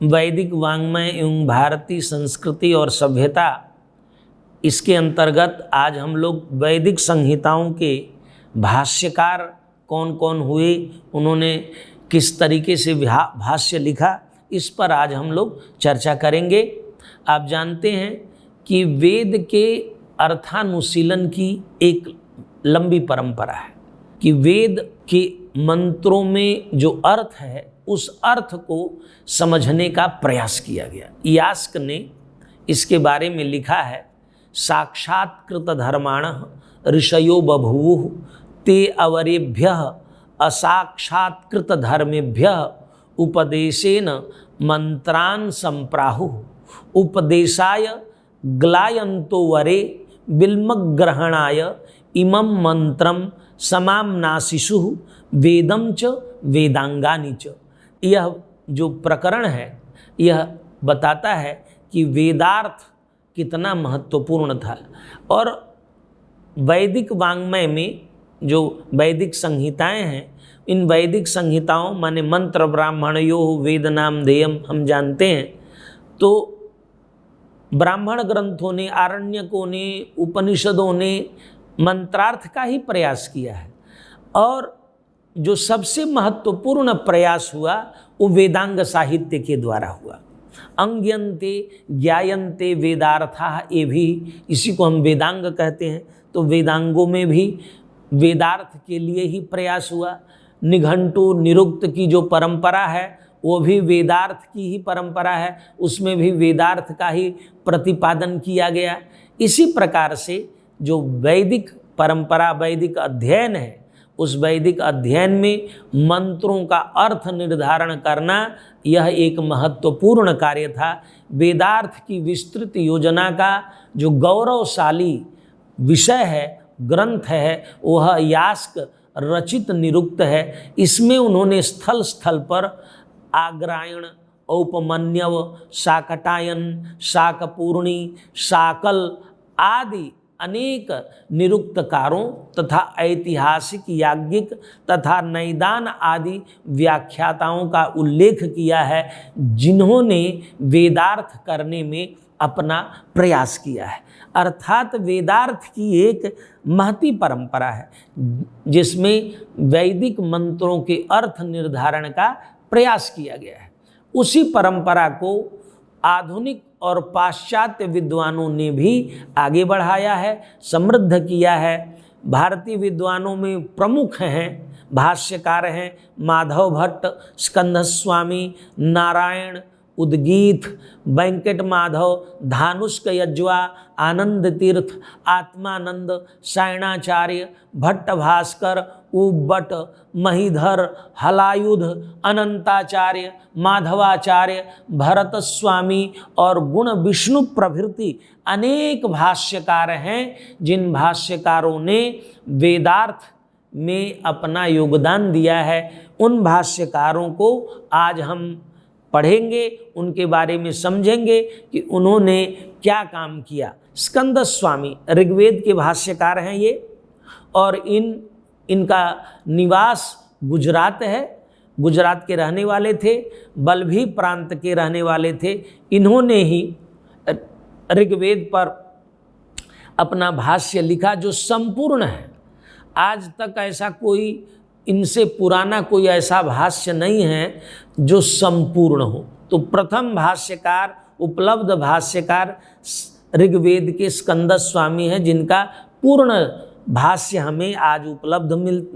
वैदिक वाङ्मय एवं भारतीय संस्कृति और सभ्यता, इसके अंतर्गत आज हम लोग वैदिक संहिताओं के भाष्यकार कौन कौन हुए, उन्होंने किस तरीके से भाष्य लिखा, इस पर आज हम लोग चर्चा करेंगे। आप जानते हैं कि वेद के अर्थानुशीलन की एक लंबी परंपरा है कि वेद के मंत्रों में जो अर्थ है उस अर्थ को समझने का प्रयास किया गया। यास्क ने इसके बारे में लिखा है, साक्षात्कृत धर्माण ऋषयो बभूवुः ते अवरेभ्यः असाक्षात्कृत धर्मेभ्यः उपदेशेन मंत्रान् संप्राहुः उपदेशाय ग्लायन्तो वरे बिल्मग्रहणाय इमं मंत्रम समाम्नाशिषुः वेदं च वेदांगानि च। यह जो प्रकरण है यह बताता है कि वेदार्थ कितना महत्वपूर्ण था। और वैदिक वाङ्मय में जो वैदिक संहिताएं हैं, इन वैदिक संहिताओं माने मंत्र ब्राह्मणयो वेद नाम ध्येयम हम जानते हैं। तो ब्राह्मण ग्रंथों ने, आरण्यकों ने, उपनिषदों ने मंत्रार्थ का ही प्रयास किया है। और जो सबसे महत्वपूर्ण प्रयास हुआ वो वेदांग साहित्य के द्वारा हुआ। अंग्यन्ते ज्ञायन्ते वेदार्थाः, ये भी इसी को हम वेदांग कहते हैं। तो वेदांगों में भी वेदार्थ के लिए ही प्रयास हुआ। निघंटु निरुक्त की जो परंपरा है वो भी वेदार्थ की ही परंपरा है, उसमें भी वेदार्थ का ही प्रतिपादन किया गया। इसी प्रकार से जो वैदिक परंपरा, वैदिक अध्ययन है, उस वैदिक अध्ययन में मंत्रों का अर्थ निर्धारण करना यह एक महत्वपूर्ण कार्य था। वेदार्थ की विस्तृत योजना का जो गौरवशाली विषय है, ग्रंथ है, वह यास्क रचित निरुक्त है। इसमें उन्होंने स्थल स्थल पर आग्रायण, औपमन्यव, शाकटायन, शाकपूर्णी, शाकल आदि अनेक निरुक्तकारों तथा ऐतिहासिक, याज्ञिक तथा नैदान आदि व्याख्याताओं का उल्लेख किया है, जिन्होंने वेदार्थ करने में अपना प्रयास किया है। अर्थात वेदार्थ की एक महती परंपरा है जिसमें वैदिक मंत्रों के अर्थ निर्धारण का प्रयास किया गया है। उसी परंपरा को आधुनिक और पाश्चात्य विद्वानों ने भी आगे बढ़ाया है, समृद्ध किया है। भारतीय विद्वानों में प्रमुख हैं, भाष्यकार हैं माधव भट्ट, स्कंदस्वामी, नारायण, उद्गीत, वेंकट माधव, धानुष्क यज्वा, आनंद तीर्थ, आत्मानंद, सायणाचार्य, भट्ट भास्कर, उबट, महीधर, हलायुध, अनंताचार्य, माधवाचार्य, भरत स्वामी और गुण विष्णु प्रभृति अनेक भाष्यकार हैं, जिन भाष्यकारों ने वेदार्थ में अपना योगदान दिया है। उन भाष्यकारों को आज हम पढ़ेंगे, उनके बारे में समझेंगे कि उन्होंने क्या काम किया। स्कंदस्वामी ऋग्वेद के भाष्यकार हैं ये, और इनका निवास गुजरात है, गुजरात के रहने वाले थे, बल्भी प्रांत के रहने वाले थे। इन्होंने ही ऋग्वेद पर अपना भाष्य लिखा जो संपूर्ण है। आज तक ऐसा कोई, इनसे पुराना कोई ऐसा भाष्य नहीं है जो संपूर्ण हो। तो प्रथम भाष्यकार, उपलब्ध भाष्यकार ऋग्वेद के स्कंदस्वामी हैं, जिनका पूर्ण भाष्य हमें आज उपलब्ध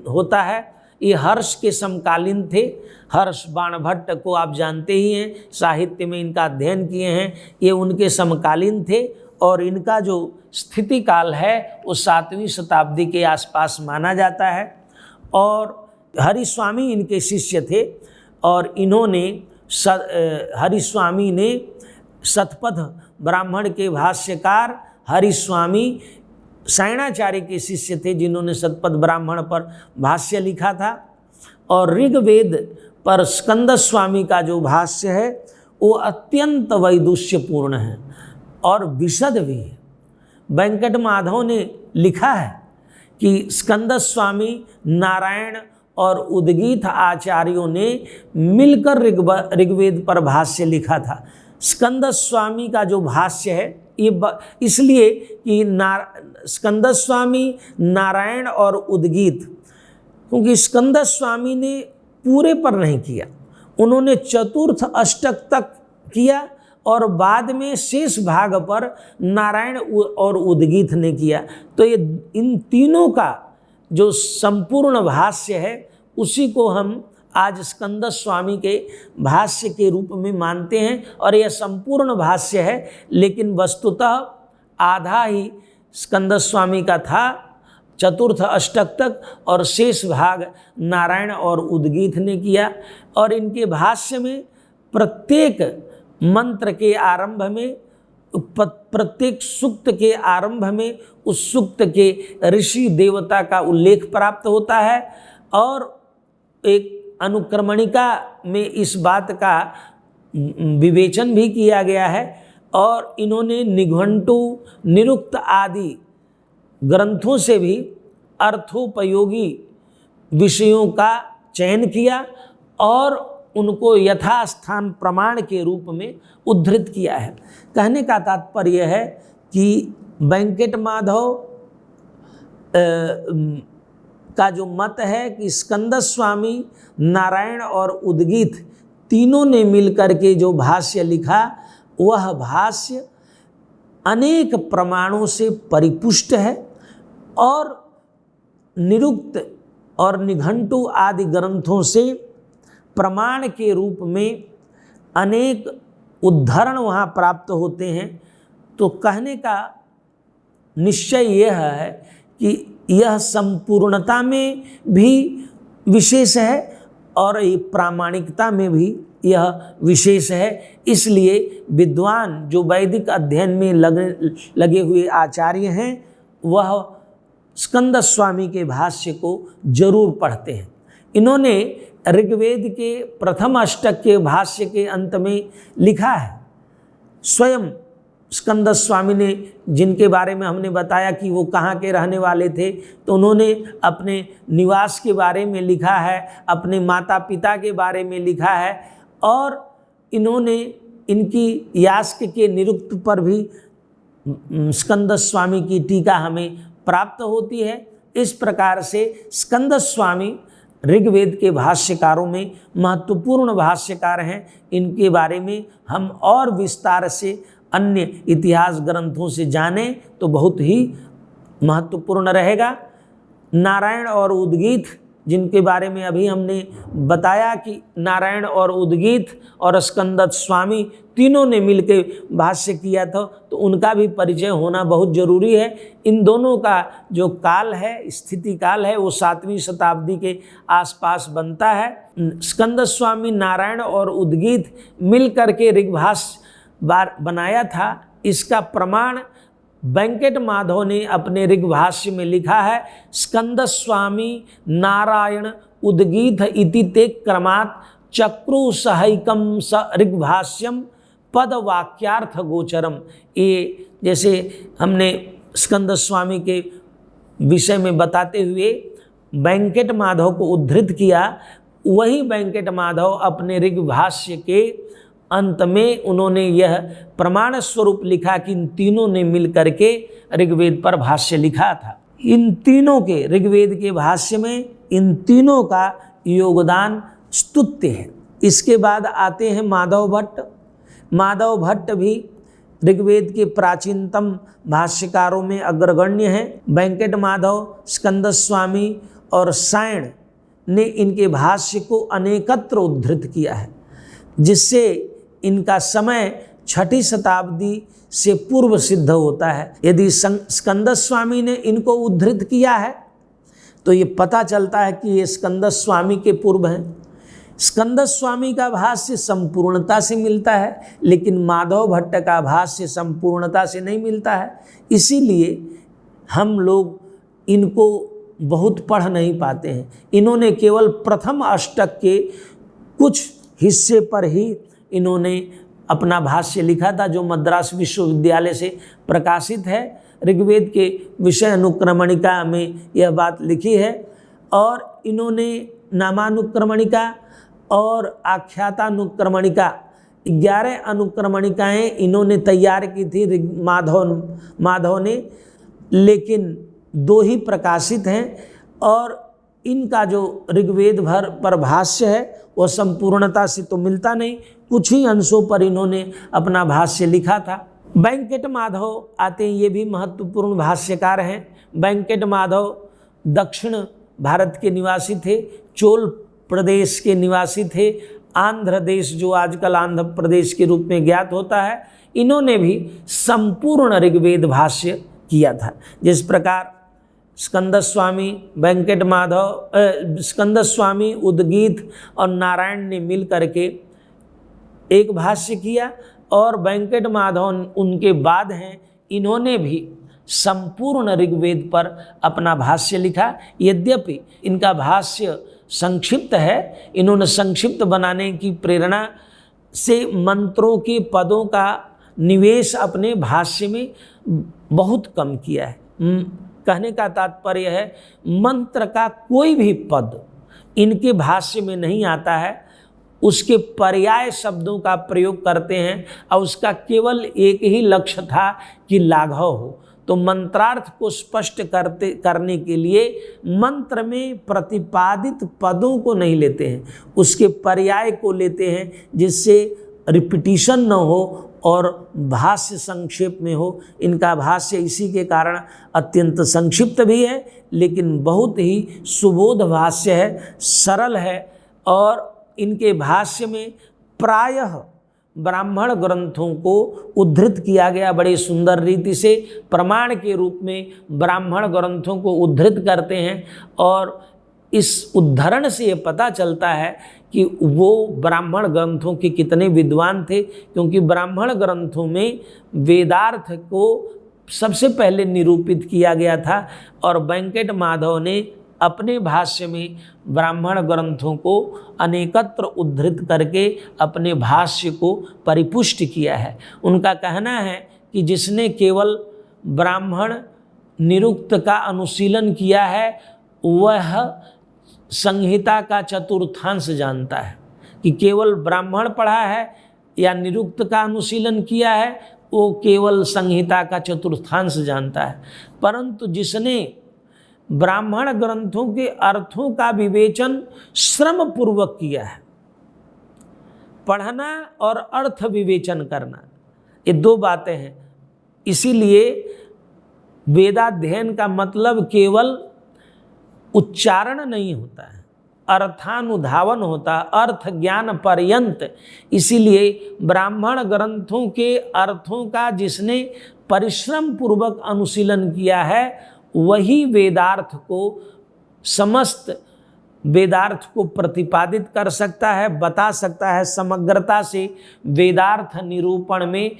होता है। ये हर्ष के समकालीन थे। हर्ष बाणभट्ट को आप जानते ही हैं, साहित्य में इनका अध्ययन किए हैं, ये उनके समकालीन थे। और इनका जो स्थिति काल है वो 7वीं शताब्दी के आसपास माना जाता है। और हरिस्वामी इनके शिष्य थे, और इन्होंने हरिस्वामी ने शतपथ ब्राह्मण के भाष्यकार हरिस्वामी सायणाचार्य के शिष्य थे, जिन्होंने शतपथ ब्राह्मण पर भाष्य लिखा था। और ऋग्वेद पर स्कंदस्वामी का जो भाष्य है वो अत्यंत वैदुष्यपूर्ण है और विशद भी है। वेंकट माधव ने लिखा है कि स्कंदस्वामी नारायण और उद्गीत आचार्यों ने मिलकर ऋग्वेद पर भाष्य लिखा था। स्कंद स्वामी का जो भाष्य है ये इसलिए कि स्कंद स्वामी नारायण और उद्गीत, क्योंकि स्कंद स्वामी ने पूरे पर नहीं किया, उन्होंने चतुर्थ अष्टक तक किया और बाद में शेष भाग पर नारायण और उद्गीत ने किया। तो ये इन तीनों का जो संपूर्ण भाष्य है उसी को हम आज स्कंद स्वामी के भाष्य के रूप में मानते हैं। और यह संपूर्ण भाष्य है, लेकिन वस्तुतः आधा ही स्कंद स्वामी का था, चतुर्थ अष्टक तक, और शेष भाग नारायण और उद्गीत ने किया। और इनके भाष्य में प्रत्येक मंत्र के आरंभ में, प्रत्येक सूक्त के आरंभ में उस सूक्त के ऋषि देवता का उल्लेख प्राप्त होता है। और एक अनुक्रमणिका में इस बात का विवेचन भी किया गया है। और इन्होंने निघंटु, निरुक्त आदि ग्रंथों से भी अर्थोपयोगी विषयों का चयन किया और उनको यथास्थान प्रमाण के रूप में उद्धृत किया है। कहने का तात्पर्य है कि वेंकट माधव का जो मत है कि स्कंद स्वामी, नारायण और उद्गीत तीनों ने मिलकर के जो भाष्य लिखा, वह भाष्य अनेक प्रमाणों से परिपुष्ट है और निरुक्त और निघंटु आदि ग्रंथों से प्रमाण के रूप में अनेक उद्धरण वहाँ प्राप्त होते हैं। तो कहने का निश्चय यह है कि यह संपूर्णता में भी विशेष है और प्रामाणिकता में भी यह विशेष है। इसलिए विद्वान जो वैदिक अध्ययन में लगे हुए आचार्य हैं, वह स्कंद स्वामी के भाष्य को जरूर पढ़ते हैं। इन्होंने ऋग्वेद के प्रथम अष्टक के भाष्य के अंत में लिखा है, स्वयं स्कंद स्वामी ने, जिनके बारे में हमने बताया कि वो कहाँ के रहने वाले थे, तो उन्होंने अपने निवास के बारे में लिखा है, अपने माता पिता के बारे में लिखा है, और इन्होंने इनकी यास्क के निरुक्त पर भी स्कंद स्वामी की टीका हमें प्राप्त होती है। इस प्रकार से स्कंद स्वामी ऋग्वेद के भाष्यकारों में महत्वपूर्ण भाष्यकार हैं। इनके बारे में हम और विस्तार से अन्य इतिहास ग्रंथों से जानें तो बहुत ही महत्वपूर्ण रहेगा। नारायण और उद्गीत, जिनके बारे में अभी हमने बताया कि नारायण और उद्गीत और स्कंद स्वामी तीनों ने मिलकर भाष्य किया था, तो उनका भी परिचय होना बहुत जरूरी है। इन दोनों का जो काल है, स्थिति काल है, वो 7वीं शताब्दी के आसपास बनता है। स्कंद स्वामी, नारायण और उद्गीत मिलकर के ऋग्भाष्य बनाया था। इसका प्रमाण वेंकट माधव ने अपने ऋग्भाष्य में लिखा है, स्कंद स्वामी नारायण उद्गीत इति ते क्रमात् चक्रु सहैकम स ऋग्भाष्यम पद वाक्यार्थ गोचरम। ये जैसे हमने स्कंद स्वामी के विषय में बताते हुए वेंकट माधव को उद्धृत किया, वही वेंकट माधव अपने ऋग्भाष्य के अंत में उन्होंने यह प्रमाण स्वरूप लिखा कि इन तीनों ने मिलकर के ऋग्वेद पर भाष्य लिखा था। इन तीनों के, ऋग्वेद के भाष्य में इन तीनों का योगदान स्तुत्य है। इसके बाद आते हैं माधव भट्ट। माधव भट्ट भी ऋग्वेद के प्राचीनतम भाष्यकारों में अग्रगण्य हैं। वेंकट माधव, स्कंद स्वामी और सायण ने इनके भाष्य को अनेकत्र उद्धृत किया है, जिससे इनका समय 6ठी शताब्दी से पूर्व सिद्ध होता है। यदि स्कंद स्वामी ने इनको उद्धृत किया है तो ये पता चलता है कि ये स्कंद स्वामी के पूर्व हैं। स्कंद स्वामी का भाष्य संपूर्णता से मिलता है, लेकिन माधव भट्ट का भाष्य संपूर्णता से नहीं मिलता है। इसीलिए हम लोग इनको बहुत पढ़ नहीं पाते हैं। इन्होंने केवल प्रथम अष्टक के कुछ हिस्से पर ही इन्होंने अपना भाष्य लिखा था, जो मद्रास विश्वविद्यालय से प्रकाशित है। ऋग्वेद के विषय अनुक्रमणिका में यह बात लिखी है। और इन्होंने नामानुक्रमणिका और आख्यातानुक्रमणिका, 11 अनुक्रमणिकाएँ इन्होंने तैयार की थी माधव ने, लेकिन 2 ही प्रकाशित हैं। और इनका जो ऋग्वेद भर पर भाष्य है वो संपूर्णता से तो मिलता नहीं, कुछ ही अंशों पर इन्होंने अपना भाष्य लिखा था। वेंकट माधव आते हैं, ये भी महत्वपूर्ण भाष्यकार हैं। वेंकट माधव दक्षिण भारत के निवासी थे, चोल प्रदेश के निवासी थे, आंध्र देश जो आजकल आंध्र प्रदेश के रूप में ज्ञात होता है, इन्होंने भी संपूर्ण ऋग्वेद भाष्य किया था। जिस प्रकार स्कंदस्वामी, वेंकट माधव, स्कंदस्वामी, उद्गीत और नारायण ने मिल करके एक भाष्य किया, और वेंकट माधव उनके बाद हैं, इन्होंने भी संपूर्ण ऋग्वेद पर अपना भाष्य लिखा। यद्यपि इनका भाष्य संक्षिप्त है, इन्होंने संक्षिप्त बनाने की प्रेरणा से मंत्रों के पदों का निवेश अपने भाष्य में बहुत कम किया है। कहने का तात्पर्य है, मंत्र का कोई भी पद इनके भाष्य में नहीं आता है, उसके पर्याय शब्दों का प्रयोग करते हैं, और उसका केवल एक ही लक्ष्य था कि लाघव हो। तो मंत्रार्थ को स्पष्ट करने के लिए मंत्र में प्रतिपादित पदों को नहीं लेते हैं, उसके पर्याय को लेते हैं, जिससे रिपीटिशन न हो और भाष्य संक्षेप में हो। इनका भाष्य इसी के कारण अत्यंत संक्षिप्त भी है, लेकिन बहुत ही सुबोध भाष्य है, सरल है। और इनके भाष्य में प्रायः ब्राह्मण ग्रंथों को उद्धृत किया गया, बड़े सुंदर रीति से प्रमाण के रूप में ब्राह्मण ग्रंथों को उद्धृत करते हैं। और इस उद्धरण से ये पता चलता है कि वो ब्राह्मण ग्रंथों के कितने विद्वान थे, क्योंकि ब्राह्मण ग्रंथों में वेदार्थ को सबसे पहले निरूपित किया गया था, और वेंकट माधव ने अपने भाष्य में ब्राह्मण ग्रंथों को अनेकत्र उद्धृत करके अपने भाष्य को परिपुष्ट किया है। उनका कहना है कि जिसने केवल ब्राह्मण निरुक्त का अनुशीलन किया है, वह संहिता का चतुर्थांश जानता है। कि केवल ब्राह्मण पढ़ा है या निरुक्त का अनुशीलन किया है, वो केवल संहिता का चतुर्थांश जानता है। परंतु जिसने ब्राह्मण ग्रंथों के अर्थों का विवेचन श्रम पूर्वक किया है, पढ़ना और अर्थ विवेचन करना, ये 2 बातें हैं। इसीलिए वेदाध्ययन का मतलब केवल उच्चारण नहीं होता है, अर्थानुधावन होता, अर्थ ज्ञान पर्यंत। इसीलिए ब्राह्मण ग्रंथों के अर्थों का जिसने परिश्रम पूर्वक अनुशीलन किया है, वही वेदार्थ को, समस्त वेदार्थ को प्रतिपादित कर सकता है, बता सकता है, समग्रता से वेदार्थ निरूपण में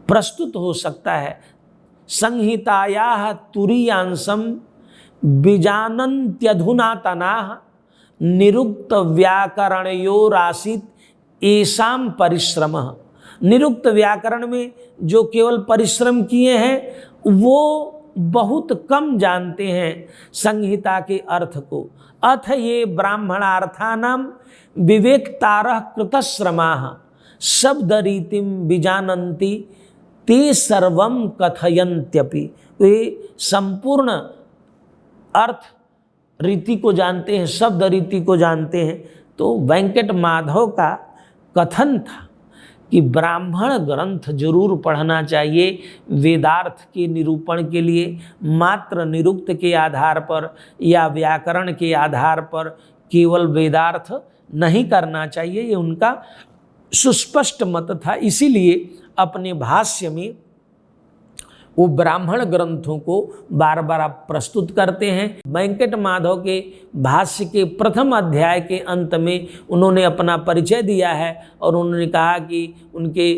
प्रस्तुत हो सकता है। संहितायाः तुरीयांशम बीजानन्त्यधुनातनाः निरुक्त व्याकरणयोरासीत् येषां परिश्रमः। निरुक्त व्याकरण में जो केवल परिश्रम किए हैं, वो बहुत कम जानते हैं संहिता के अर्थ को। अथ ये ब्राह्मणार्थानां विवेक्तारः कृतश्रमाः शब्द रीतिम विजानन्ति ते सर्वं कथयन्त्यपि। वे संपूर्ण अर्थ रीति को जानते हैं, शब्द रीति को जानते हैं। तो वेंकट माधव का कथन था कि ब्राह्मण ग्रंथ जरूर पढ़ना चाहिए वेदार्थ के निरूपण के लिए। मात्र निरुक्त के आधार पर या व्याकरण के आधार पर केवल वेदार्थ नहीं करना चाहिए, ये उनका सुस्पष्ट मत था। इसीलिए अपने भाष्य में वो ब्राह्मण ग्रंथों को बार बार आप प्रस्तुत करते हैं। वेंकट माधव के भाष्य के प्रथम अध्याय के अंत में उन्होंने अपना परिचय दिया है, और उन्होंने कहा कि उनके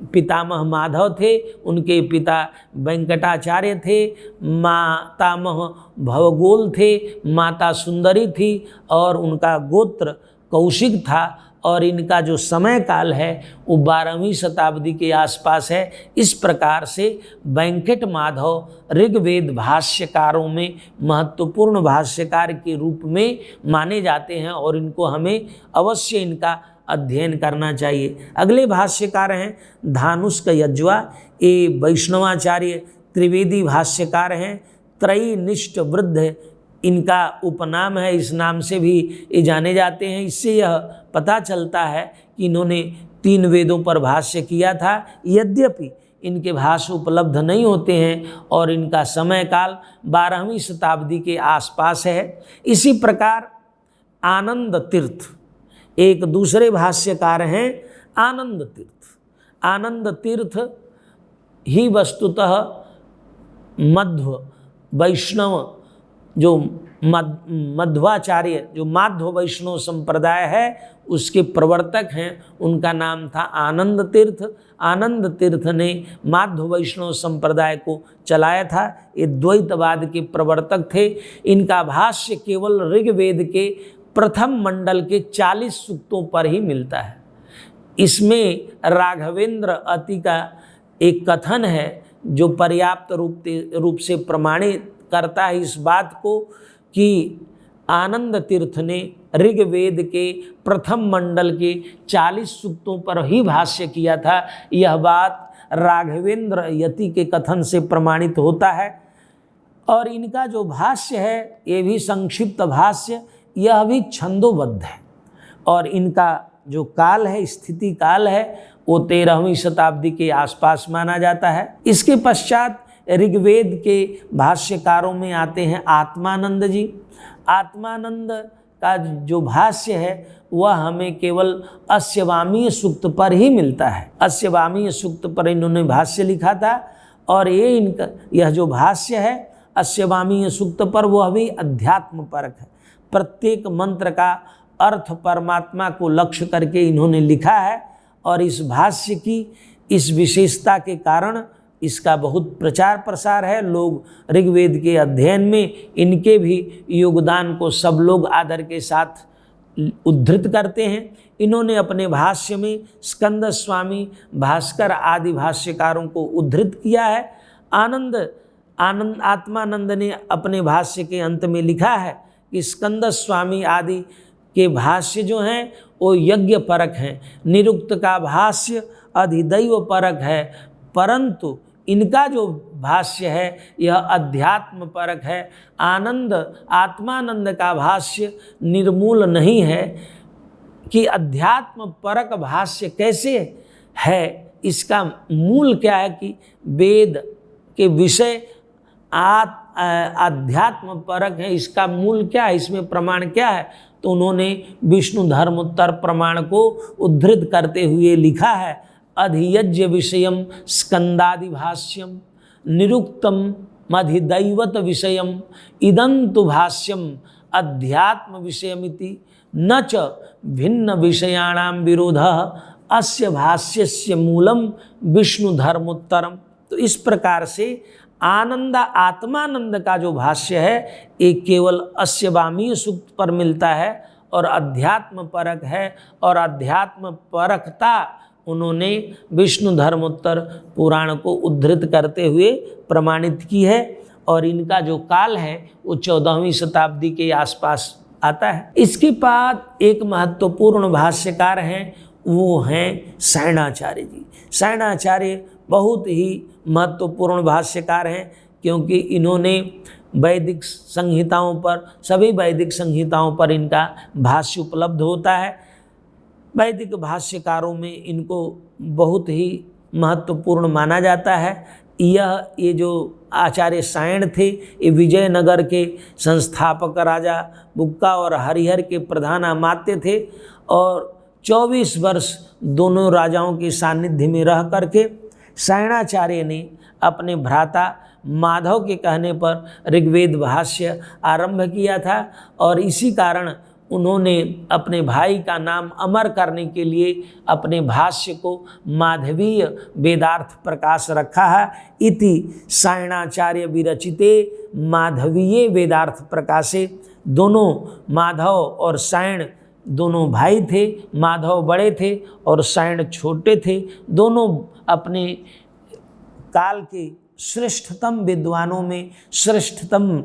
पितामह माधव थे, उनके पिता वेंकटाचार्य थे, मातामह भवगोल थे, माता सुंदरी थी, और उनका गोत्र कौशिक था, और इनका जो समय काल है वो 12वीं शताब्दी के आसपास है। इस प्रकार से वेंकट माधव ऋग्वेद भाष्यकारों में महत्वपूर्ण भाष्यकार के रूप में माने जाते हैं और इनको हमें अवश्य इनका अध्ययन करना चाहिए। अगले भाष्यकार हैं धानुष्क यज्वा, ये वैष्णवाचार्य त्रिवेदी भाष्यकार हैं। त्रयनिष्ठ वृद्ध इनका उपनाम है, इस नाम से भी ये जाने जाते हैं। इससे यह पता चलता है कि इन्होंने 3 वेदों पर भाष्य किया था। यद्यपि इनके भाष्य उपलब्ध नहीं होते हैं और इनका समय काल 12वीं शताब्दी के आसपास है। इसी प्रकार आनंद तीर्थ एक दूसरे भाष्यकार हैं, आनंद तीर्थ। आनंद तीर्थ ही वस्तुतः मध्व वैष्णव जो मध्वाचार्य जो माध्व वैष्णव संप्रदाय है उसके प्रवर्तक हैं। उनका नाम था आनंद तीर्थ। आनंद तीर्थ ने माध्व वैष्णव संप्रदाय को चलाया था। ये द्वैतवाद के प्रवर्तक थे। इनका भाष्य केवल ऋग्वेद के प्रथम मंडल के 40 सूक्तों पर ही मिलता है। इसमें राघवेंद्र अति का एक कथन है जो पर्याप्त रूप से प्रमाणित करता है इस बात को कि आनंद तीर्थ ने ऋग्वेद के प्रथम मंडल के 40 सूक्तों पर ही भाष्य किया था। यह बात राघवेंद्र यति के कथन से प्रमाणित होता है। और इनका जो भाष्य है ये भी संक्षिप्त भाष्य, यह भी छंदोबद्ध है और इनका जो काल है, स्थिति काल है, वो 13वीं शताब्दी के आसपास माना जाता है। इसके पश्चात ऋग्वेद के भाष्यकारों में आते हैं आत्मानंद जी। आत्मानंद का जो भाष्य है वह हमें केवल अस्यवामीय सूक्त पर ही मिलता है। अस्यवामीय सूक्त पर इन्होंने भाष्य लिखा था और यह जो भाष्य है अस्यवामीय सूक्त पर वह भी अध्यात्म परक है। प्रत्येक मंत्र का अर्थ परमात्मा को लक्ष्य करके इन्होंने लिखा है और इस भाष्य की इस विशेषता के कारण इसका बहुत प्रचार प्रसार है। लोग ऋग्वेद के अध्ययन में इनके भी योगदान को सब लोग आदर के साथ उद्धृत करते हैं। इन्होंने अपने भाष्य में स्कंद स्वामी, भास्कर आदि भाष्यकारों को उद्धृत किया है। आत्मानंद ने अपने भाष्य के अंत में लिखा है कि स्कंद स्वामी आदि के भाष्य जो हैं वो यज्ञ परक हैं, निरुक्त का भाष्य अधिदैव परक है, परंतु इनका जो भाष्य है यह अध्यात्म परक है। आत्मानंद का भाष्य निर्मूल नहीं है कि अध्यात्म परक भाष्य कैसे है। इसका मूल क्या है कि वेद के विषय अध्यात्म परक है। इसका मूल क्या है, इसमें प्रमाण क्या है? तो उन्होंने विष्णु धर्मोत्तर प्रमाण को उद्धृत करते हुए लिखा है, अधियज्ञ विषयम स्कंदादि भाष्यम निरुक्तम अधिदैवत विषयम इदंतु भाष्यम अध्यात्म विषयमिति न च भिन्न विषयाणाम विरोधः अस्य भाष्यस्य मूलम विष्णु धर्मोत्तरम। तो इस प्रकार से आत्मानंद का जो भाष्य है ये केवल अस्यवामीय सूक्त पर मिलता है और अध्यात्म परक है और अध्यात्म परकता उन्होंने विष्णु धर्मोत्तर पुराण को उद्धृत करते हुए प्रमाणित की है और इनका जो काल है वो 14वीं शताब्दी के आसपास आता है। इसके बाद एक महत्वपूर्ण भाष्यकार हैं, वो हैं सायणाचार्य जी। सायणाचार्य बहुत ही महत्वपूर्ण भाष्यकार हैं क्योंकि इन्होंने वैदिक संहिताओं पर, सभी वैदिक संहिताओं पर इनका भाष्य उपलब्ध होता है। वैदिक भाष्यकारों में इनको बहुत ही महत्वपूर्ण माना जाता है। ये जो आचार्य सायण थे ये विजयनगर के संस्थापक राजा बुक्का और हरिहर के प्रधान अमात्य थे और 24 वर्ष दोनों राजाओं के सानिध्य में रह करके सायणाचार्य ने अपने भ्राता माधव के कहने पर ऋग्वेद भाष्य आरंभ किया था और इसी कारण उन्होंने अपने भाई का नाम अमर करने के लिए अपने भाष्य को माधवीय वेदार्थ प्रकाश रखा है। इति सायणाचार्य विरचिते माधवीय वेदार्थ प्रकाशे। दोनों माधव और सायण दोनों भाई थे। माधव बड़े थे और सायण छोटे थे। दोनों अपने काल के श्रेष्ठतम विद्वानों में, श्रेष्ठतम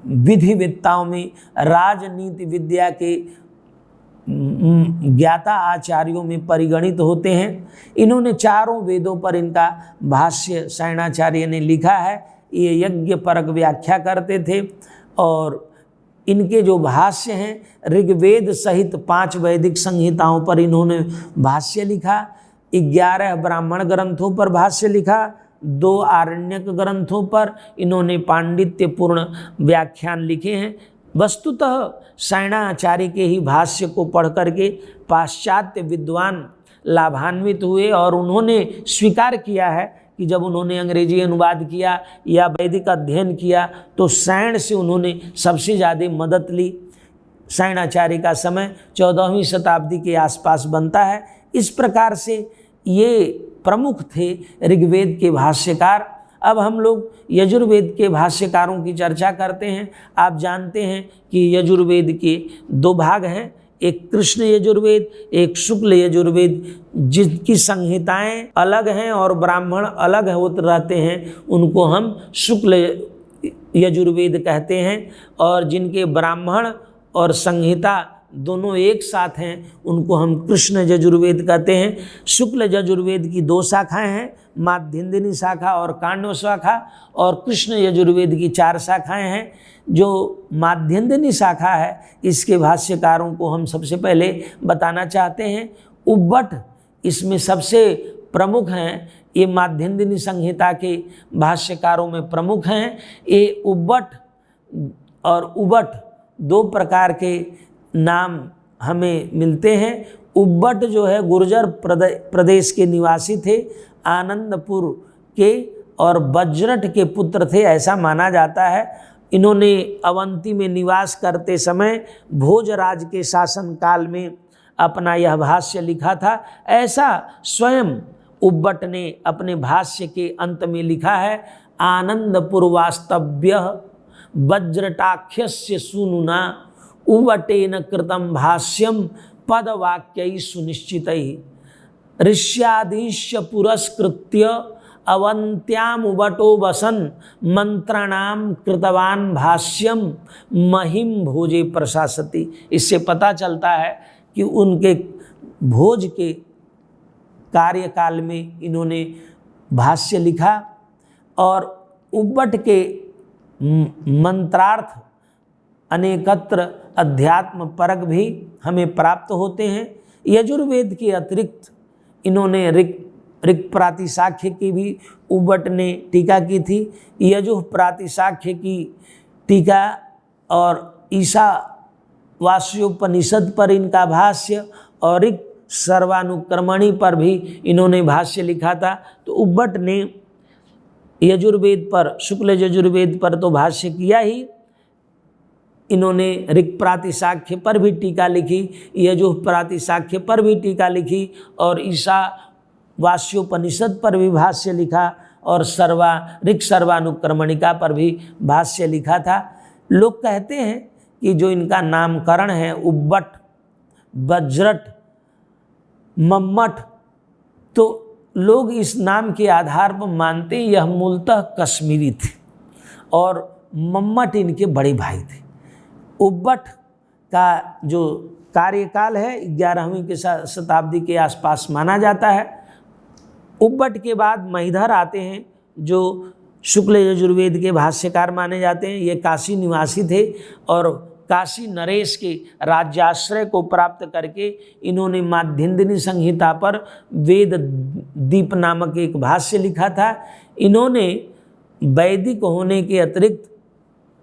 विधिवेत्ताओं में, राजनीति विद्या के ज्ञाता आचार्यों में परिगणित होते हैं। इन्होंने चारों वेदों पर इनका भाष्य सायणाचार्य ने लिखा है। ये यज्ञ परक व्याख्या करते थे और इनके जो भाष्य हैं ऋग्वेद सहित 5 वैदिक संहिताओं पर इन्होंने भाष्य लिखा, 11 ब्राह्मण ग्रंथों पर भाष्य लिखा, 2 आरण्यक ग्रंथों पर इन्होंने पांडित्यपूर्ण व्याख्यान लिखे हैं। वस्तुतः सायणाचार्य के ही भाष्य को पढ़ करके पाश्चात्य विद्वान लाभान्वित हुए और उन्होंने स्वीकार किया है कि जब उन्होंने अंग्रेजी अनुवाद किया या वैदिक अध्ययन किया तो सायण से उन्होंने सबसे ज़्यादा मदद ली। सायणाचार्य का समय 14वीं शताब्दी के आसपास बनता है। इस प्रकार से ये प्रमुख थे ऋग्वेद के भाष्यकार। अब हम लोग यजुर्वेद के भाष्यकारों की चर्चा करते हैं। आप जानते हैं कि यजुर्वेद के 2 भाग हैं, एक कृष्ण यजुर्वेद, एक शुक्ल यजुर्वेद, जिनकी संहिताएं अलग हैं और ब्राह्मण अलग होते रहते हैं, उनको हम शुक्ल यजुर्वेद कहते हैं। और जिनके ब्राह्मण और संहिता दोनों एक साथ हैं उनको हम कृष्ण यजुर्वेद कहते हैं। शुक्ल यजुर्वेद की 2 शाखाएं हैं, माध्यन्दिनी शाखा और काण्व शाखा, और कृष्ण यजुर्वेद की 4 शाखाएं हैं। जो माध्यन्दिनी शाखा है इसके भाष्यकारों को हम सबसे पहले बताना चाहते हैं। उब्बट इसमें सबसे प्रमुख हैं। ये माध्यन्दिनी संहिता के भाष्यकारों में प्रमुख हैं। ये उब्बट और उबट 2 प्रकार के नाम हमें मिलते हैं। उब्बट जो है गुर्जर प्रदेश के निवासी थे, आनंदपुर के और वज्रट के पुत्र थे, ऐसा माना जाता है। इन्होंने अवंती में निवास करते समय भोजराज के शासन काल में अपना यह भाष्य लिखा था। ऐसा स्वयं उब्बट ने अपने भाष्य के अंत में लिखा है। आनंदपुर वास्तव्य वज्रटाख्यस्य सुनुना उवटेन कृतम भाष्यम पदवाक्यै सुनिश्चितैः ऋष्यादिश्य पुरस्कृत्य अवंत्याम उबटो वसन मंत्राणाम कृतवान भाष्यम महिम भोजे प्रशासति। इससे पता चलता है कि उनके भोज के कार्यकाल में इन्होंने भाष्य लिखा। और उब्बट के मंत्रार्थ अनेकत्र अध्यात्म परक भी हमें प्राप्त होते हैं। यजुर्वेद के अतिरिक्त इन्होंने ऋक् प्रातिशाख्य की भी उब्बट ने टीका की थी। यजुः प्रातिशाख्य की टीका और ईशावास्योपनिषद पर इनका भाष्य और ऋक् सर्वानुक्रमणी पर भी इन्होंने भाष्य लिखा था। तो उब्बट ने यजुर्वेद पर, शुक्ल यजुर्वेद पर तो भाष्य किया ही, इन्होंने ऋक् प्रातिशाख्य पर भी टीका लिखी, यजुः प्रातिशाख्य पर भी टीका लिखी और ईशावास्योपनिषद पर भी भाष्य लिखा और ऋक् सर्वानुक्रमणिका पर भी भाष्य लिखा था। लोग कहते हैं कि जो इनका नामकरण है उब्बट, वज्रट, मम्मट, तो लोग इस नाम के आधार पर मानते हैं यह मूलतः कश्मीरी थे और मम्मट इनके बड़े भाई थे। उब्बट का जो कार्यकाल है 11वीं के शताब्दी के आसपास माना जाता है। उब्बट के बाद महिधर आते हैं जो शुक्ल यजुर्वेद के भाष्यकार माने जाते हैं। ये काशी निवासी थे और काशी नरेश के राज्याश्रय को प्राप्त करके इन्होंने माध्यन्दिनी संहिता पर वेद दीप नामक एक भाष्य लिखा था। इन्होंने वैदिक होने के अतिरिक्त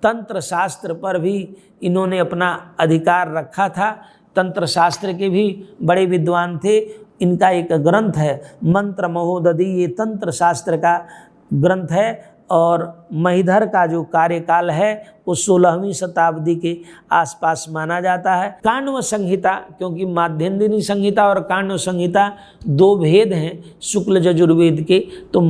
तंत्र शास्त्र पर भी इन्होंने अपना अधिकार रखा था। तंत्र शास्त्र के भी बड़े विद्वान थे। इनका एक ग्रंथ है मंत्र महोदधि, ये तंत्र शास्त्र का ग्रंथ है। और महिधर का जो कार्यकाल है वो 16वीं शताब्दी के आसपास माना जाता है। काण्व संहिता, क्योंकि माध्यन्दिनी संहिता और काण्व संहिता 2 भेद हैं शुक्ल यजुर्वेद के, तो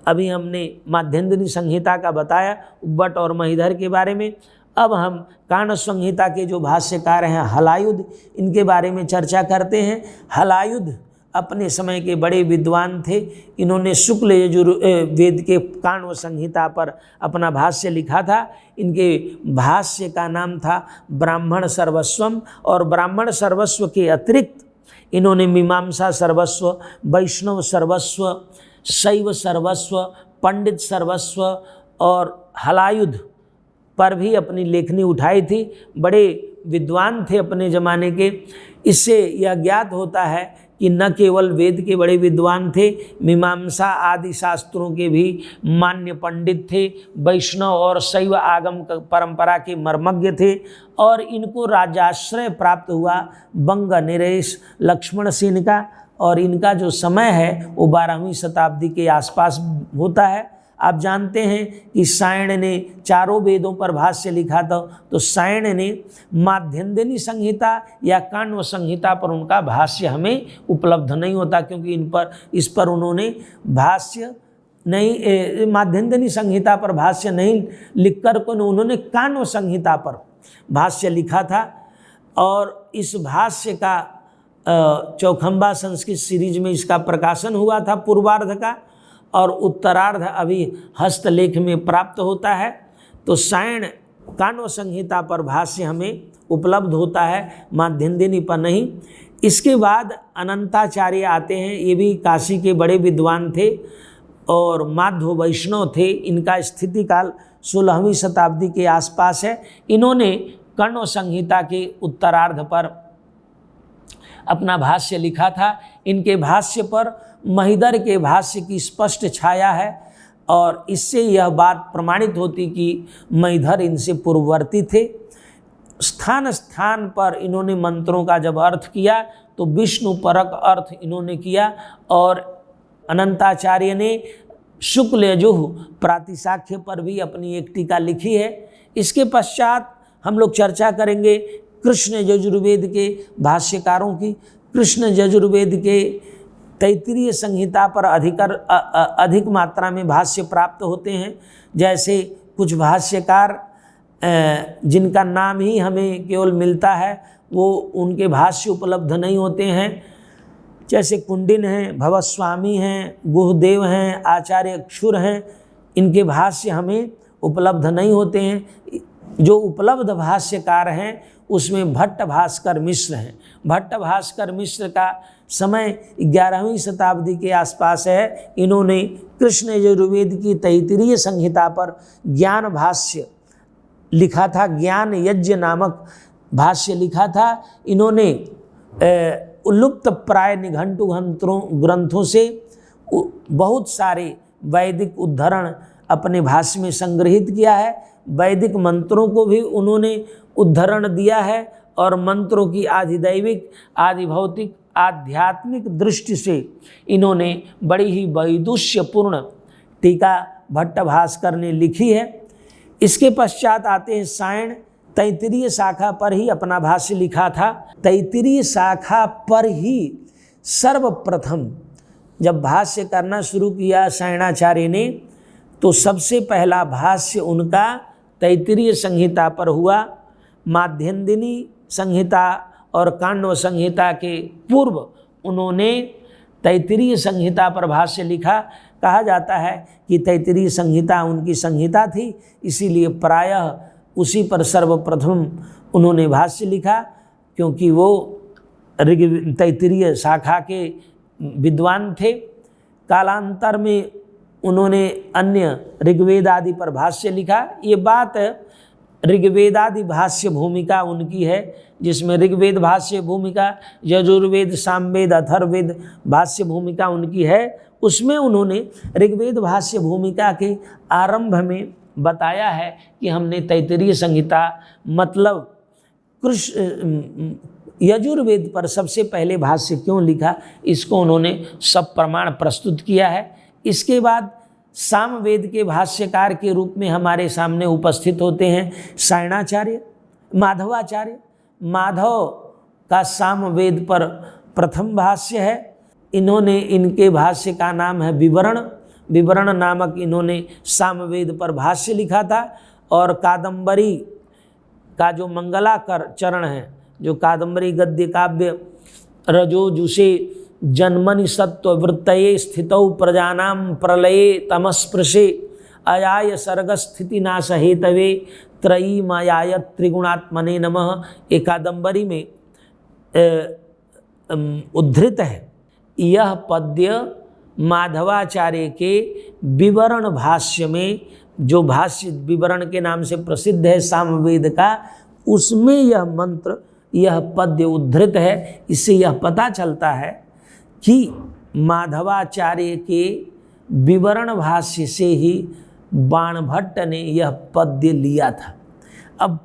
अभी हमने माध्यन्दिनी संहिता का बताया उब्बट और महिधर के बारे में। अब हम काण्व संहिता के जो भाष्यकार हैं हलायुध, इनके बारे में चर्चा करते हैं। हलायुध अपने समय के बड़े विद्वान थे। इन्होंने शुक्ल यजुर्वेद के काण्व संहिता पर अपना भाष्य लिखा था। इनके भाष्य का नाम था ब्राह्मण सर्वस्वम, और ब्राह्मण सर्वस्व के अतिरिक्त इन्होंने मीमांसा सर्वस्व, वैष्णव सर्वस्व, शैव सर्वस्व, पंडित सर्वस्व और हलायुध पर भी अपनी लेखनी उठाई थी। बड़े विद्वान थे अपने ज़माने के। इससे यह ज्ञात होता है कि न केवल वेद के बड़े विद्वान थे, मीमांसा आदि शास्त्रों के भी मान्य पंडित थे, वैष्णव और शैव आगम परंपरा के मर्मज्ञ थे, और इनको राजाश्रय प्राप्त हुआ बंग नरेश लक्ष्मण सेन का, और इनका जो समय है वो 12वीं शताब्दी के आसपास होता है। आप जानते हैं कि सायण ने चारों वेदों पर भाष्य लिखा था, तो सायण ने माध्यन्दिनी संहिता या काण्व संहिता पर उनका भाष्य हमें उपलब्ध नहीं होता, क्योंकि इस पर उन्होंने भाष्य नहीं, माध्यन्दिनी संहिता पर भाष्य नहीं लिखकर उन्होंने काण्व संहिता पर भाष्य लिखा था। और इस भाष्य का चौखंबा संस्कृत सीरीज में इसका प्रकाशन हुआ था पूर्वार्ध का, और उत्तरार्ध अभी हस्तलेख में प्राप्त होता है। तो सायण काण्व संहिता पर भाष्य हमें उपलब्ध होता है, माध्यन्दिनी पर नहीं। इसके बाद अनंताचार्य आते हैं। ये भी काशी के बड़े विद्वान थे और माध्व वैष्णव थे। इनका स्थिति काल 16वीं शताब्दी के आसपास है। इन्होंने काण्व संहिता के उत्तरार्ध पर अपना भाष्य लिखा था। इनके भाष्य पर महिदर के भाष्य की स्पष्ट छाया है, और इससे यह बात प्रमाणित होती कि महिदर इनसे पूर्ववर्ती थे। स्थान स्थान पर इन्होंने मंत्रों का जब अर्थ किया तो विष्णु परक अर्थ इन्होंने किया, और अनंताचार्य ने शुक्ल यजुः प्रातिशाख्य पर भी अपनी एक टीका लिखी है। इसके पश्चात हम लोग चर्चा करेंगे कृष्ण यजुर्वेद के भाष्यकारों की। कृष्ण यजुर्वेद के तैत्तिरीय संहिता पर अधिक मात्रा में भाष्य प्राप्त होते हैं। जैसे कुछ भाष्यकार जिनका नाम ही हमें केवल मिलता है, वो उनके भाष्य उपलब्ध नहीं होते हैं। जैसे कुंडिन हैं, भवस्वामी हैं, गुहदेव हैं, आचार्य अक्षुर हैं। इनके भाष्य हमें उपलब्ध नहीं होते हैं। जो उपलब्ध भाष्यकार हैं उसमें भट्ट भास्कर मिश्र हैं। भट्ट भास्कर मिश्र का समय 11वीं शताब्दी के आसपास है। इन्होंने कृष्ण यजुर्वेद की तैत्तिरीय संहिता पर ज्ञान भाष्य लिखा था, ज्ञान यज्ञ नामक भाष्य लिखा था। इन्होंने लुप्त प्राय निघंटु ग्रंथों से बहुत सारे वैदिक उद्धरण अपने भाष्य में संग्रहित किया है। वैदिक मंत्रों को भी उन्होंने उद्धरण दिया है, और मंत्रों की आधिदैविक, आधिभौतिक, आध्यात्मिक दृष्टि से इन्होंने बड़ी ही वैदुष्यपूर्ण टीका भट्ट भास्कर ने लिखी है। इसके पश्चात आते हैं सायण। तैत्तिरीय शाखा पर ही अपना भाष्य लिखा था। तैत्तिरीय शाखा पर ही सर्वप्रथम जब भाष्य करना शुरू किया सायणाचार्य ने, तो सबसे पहला भाष्य उनका तैत्तिरीय संहिता पर हुआ। माध्यन्दिनी संहिता और काण्व संहिता के पूर्व उन्होंने तैत्तिरीय संहिता पर भाष्य लिखा। कहा जाता है कि तैत्तिरीय संहिता उनकी संहिता थी, इसीलिए प्रायः उसी पर सर्वप्रथम उन्होंने भाष्य लिखा, क्योंकि वो तैत्तिरीय शाखा के विद्वान थे। कालांतर में उन्होंने अन्य ऋग्वेद आदि पर भाष्य लिखा। ये बात ऋग्वेदादि भाष्य भूमिका उनकी है, जिसमें ऋग्वेद भाष्य भूमिका, यजुर्वेद, सामवेद, अथर्ववेद भाष्य भूमिका उनकी है। उसमें उन्होंने ऋग्वेद भाष्य भूमिका के आरंभ में बताया है कि हमने तैत्तिरीय संहिता मतलब यजुर्वेद पर सबसे पहले भाष्य क्यों लिखा, इसको उन्होंने सब प्रमाण प्रस्तुत किया है। इसके बाद सामवेद के भाष्यकार के रूप में हमारे सामने उपस्थित होते हैं सायणाचार्य, माधवाचार्य। माधव का सामवेद पर प्रथम भाष्य है। इन्होंने, इनके भाष्य का नाम है विवरण। विवरण नामक इन्होंने सामवेद पर भाष्य लिखा था। और कादंबरी का जो मंगलाकर चरण है, जो कादम्बरी गद्य काव्य रजोजुषे जन्मनि सत्व वृत्तये स्थितौ प्रजानां प्रलये तमस्पृशे अयाय सर्गस्थिति नाश हेतवे त्रयी मायाय त्रिगुणात्मने नमः, एक कादम्बरी में उद्धृत है। यह पद्य माधवाचार्य के विवरण भाष्य में, जो भाष्य विवरण के नाम से प्रसिद्ध है सामवेद का, उसमें यह मंत्र, यह पद्य उद्धृत है। इससे यह पता चलता है कि माधवाचार्य के विवरण भाष्य से ही बाणभट्ट ने यह पद्य लिया था। अब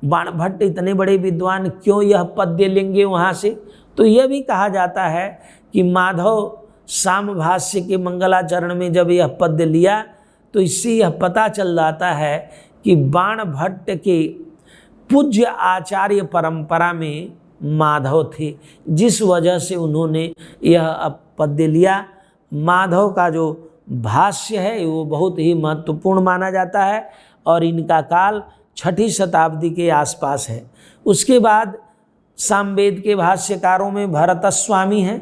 बाणभट्ट इतने बड़े विद्वान क्यों यह पद्य लेंगे वहाँ से? तो यह भी कहा जाता है कि माधव साम भाष्य के मंगलाचरण में जब यह पद्य लिया तो इससे यह पता चल जाता है कि बाणभट्ट के पूज्य आचार्य परंपरा में माधव थे, जिस वजह से उन्होंने यह पद्य लिया। माधव का जो भाष्य है वो बहुत ही महत्वपूर्ण माना जाता है और इनका काल 6ठी शताब्दी के आसपास है। उसके बाद सामवेद के भाष्यकारों में भरतस्वामी हैं।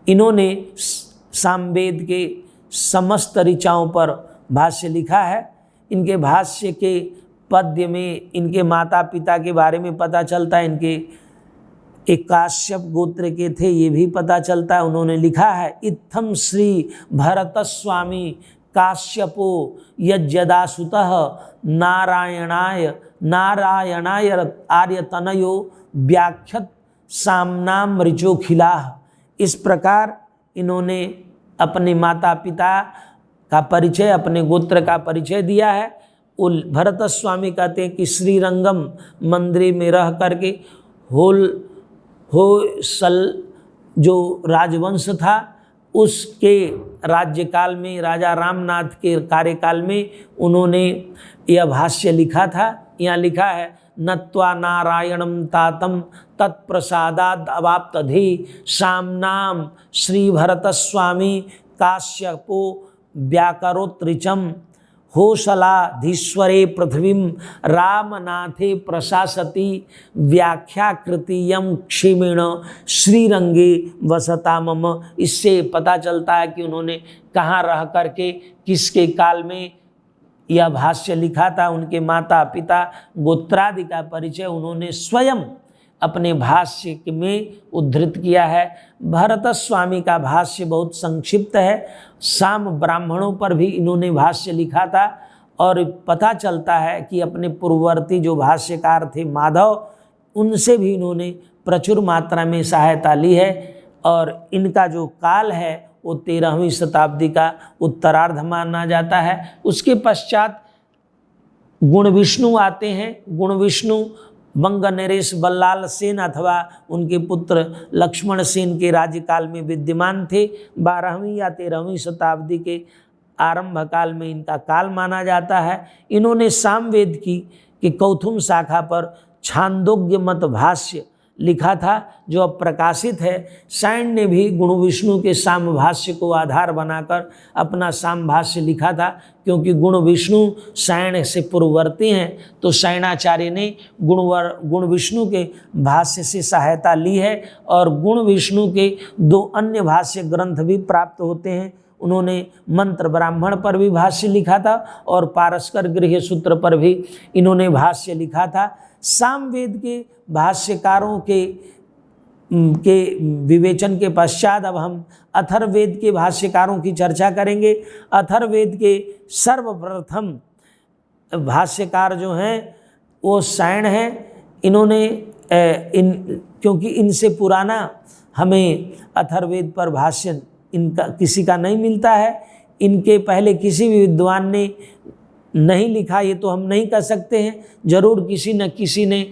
इन्होंने सामवेद के समस्त ऋचाओं पर भाष्य लिखा है। इनके भाष्य के पद्य में इनके माता पिता के बारे में पता चलता है। इनके एक काश्यप गोत्र के थे, ये भी पता चलता है। उन्होंने लिखा है, इत्थम श्री भरतस्वामी काश्यपो यज्जदासुतः नारायणाय आर्यतनयो व्याख्यत सामनाम ऋचोखिलाः। इस प्रकार इन्होंने अपने माता पिता का परिचय, अपने गोत्र का परिचय दिया है। भरतस्वामी कहते हैं कि श्रीरंगम मंदिर में रह करके होयसल जो राजवंश था उसके राज्यकाल में, राजा रामनाथ के कार्यकाल में उन्होंने यह भाष्य लिखा था। यहाँ लिखा है, नत्वा नारायणं तातम तत्प्रसादाद अवाप्तधि सामनाम श्री भरतस्वामी काश्यपो व्याकरोत्रिचम होशलाधीश्वरे पृथ्वीं रामनाथे प्रशासति व्याख्याकृतियं क्षीमेण श्रीरंगे वसता मम। इससे पता चलता है कि उन्होंने कहाँ रह करके किसके काल में यह भाष्य लिखा था। उनके माता पिता गोत्रादि का परिचय उन्होंने स्वयं अपने भाष्य में उद्धृत किया है। भरतस्वामी का भाष्य बहुत संक्षिप्त है। साम ब्राह्मणों पर भी इन्होंने भाष्य लिखा था और पता चलता है कि अपने पूर्ववर्ती जो भाष्यकार थे माधव, उनसे भी इन्होंने प्रचुर मात्रा में सहायता ली है। और इनका जो काल है वो 13वीं शताब्दी का उत्तरार्ध माना जाता है। उसके पश्चात गुण विष्णु आते हैं। गुण विष्णु बंग नरेश बल्लाल सेन अथवा उनके पुत्र लक्ष्मण सेन के राज्यकाल में विद्यमान थे। 12वीं या 13वीं शताब्दी के आरंभ काल में इनका काल माना जाता है। इन्होंने सामवेद की कौथुम शाखा पर छांदोग्य मत भाष्य लिखा था, जो अब प्रकाशित है। सायण ने भी गुण विष्णु के साम भाष्य को आधार बनाकर अपना साम भाष्य लिखा था। क्योंकि गुण विष्णु सायण से पूर्ववर्ती हैं, तो सायणाचार्य ने गुण विष्णु के भाष्य से सहायता ली है। और गुण विष्णु के 2 अन्य भाष्य ग्रंथ भी प्राप्त होते हैं। उन्होंने मंत्र ब्राह्मण पर भी भाष्य लिखा था और पारस्कर गृह सूत्र पर भी इन्होंने भाष्य लिखा था। सामवेद के भाष्यकारों के विवेचन के पश्चात अब हम अथर्ववेद के भाष्यकारों की चर्चा करेंगे। अथर्ववेद के सर्वप्रथम भाष्यकार जो हैं वो सायण हैं। इन्होंने क्योंकि इनसे पुराना हमें अथर्ववेद पर भाष्य इनका किसी का नहीं मिलता है। इनके पहले किसी भी विद्वान ने नहीं लिखा, ये तो हम नहीं कह सकते हैं। जरूर किसी न किसी ने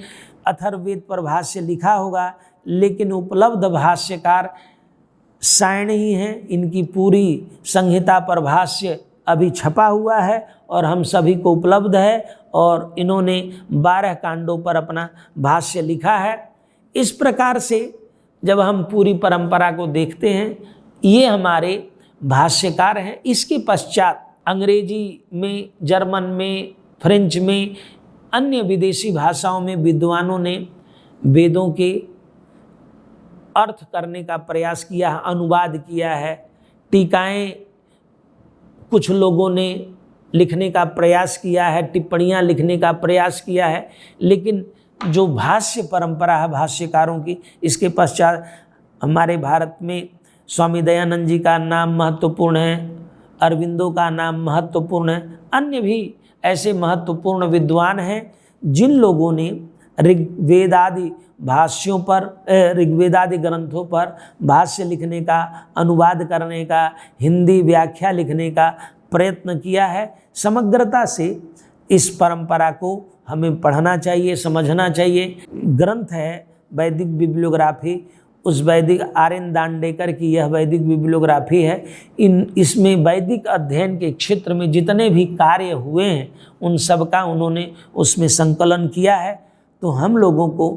अथर्ववेद पर भाष्य लिखा होगा, लेकिन उपलब्ध भाष्यकार सायण ही हैं। इनकी पूरी संहिता पर भाष्य अभी छपा हुआ है और हम सभी को उपलब्ध है। और इन्होंने 12 कांडों पर अपना भाष्य लिखा है। इस प्रकार से जब हम पूरी परंपरा को देखते हैं, ये हमारे भाष्यकार हैं। इसके पश्चात अंग्रेजी में, जर्मन में, फ्रेंच में अन्य विदेशी भाषाओं में विद्वानों ने वेदों के अर्थ करने का प्रयास किया है, अनुवाद किया है, टीकाएं कुछ लोगों ने लिखने का प्रयास किया है, टिप्पणियां लिखने का प्रयास किया है, लेकिन जो भाष्य परंपरा है भाष्यकारों की, इसके पश्चात हमारे भारत में स्वामी दयानंद जी का नाम महत्वपूर्ण है, अरविंदो का नाम महत्वपूर्ण है, अन्य भी ऐसे महत्वपूर्ण विद्वान हैं जिन लोगों ने ऋग्वेद आदि भाष्यों पर, ऋग्वेद आदि ग्रंथों पर भाष्य लिखने का, अनुवाद करने का, हिंदी व्याख्या लिखने का प्रयत्न किया है। समग्रता से इस परंपरा को हमें पढ़ना चाहिए, समझना चाहिए। ग्रंथ है वैदिक बिब्लियोग्राफी, उस वैदिक आर्यन दांडेकर की यह वैदिक बिब्लियोग्राफी है। इसमें वैदिक अध्ययन के क्षेत्र में जितने भी कार्य हुए हैं उन सब का उन्होंने उसमें संकलन किया है। तो हम लोगों को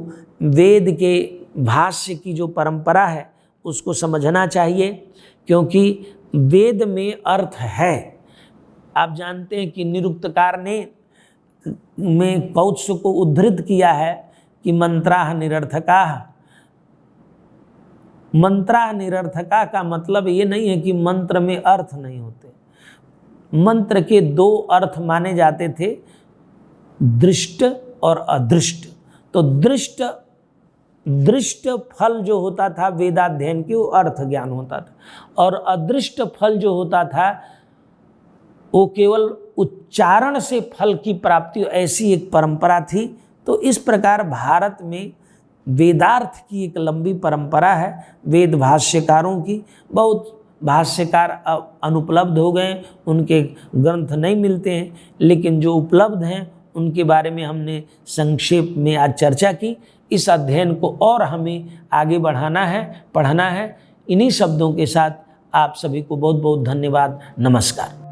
वेद के भाष्य की जो परंपरा है उसको समझना चाहिए, क्योंकि वेद में अर्थ है। आप जानते हैं कि निरुक्तकार ने में कौत्स को उद्धृत किया है कि मंत्राः निरर्थकाः। मंत्राः निरर्थका का मतलब ये नहीं है कि मंत्र में अर्थ नहीं होते। मंत्र के दो अर्थ माने जाते थे, दृष्ट और अदृष्ट। तो दृष्ट फल जो होता था वेदाध्ययन की वो अर्थ ज्ञान होता था, और अदृष्ट फल जो होता था वो केवल उच्चारण से फल की प्राप्ति, ऐसी एक परंपरा थी। तो इस प्रकार भारत में वेदार्थ की एक लंबी परंपरा है। वेद भाष्यकारों की, बहुत भाष्यकार अनुपलब्ध हो गए, उनके ग्रंथ नहीं मिलते हैं, लेकिन जो उपलब्ध हैं उनके बारे में हमने संक्षेप में आज चर्चा की। इस अध्ययन को और हमें आगे बढ़ाना है, पढ़ना है। इन्हीं शब्दों के साथ आप सभी को बहुत बहुत धन्यवाद। नमस्कार।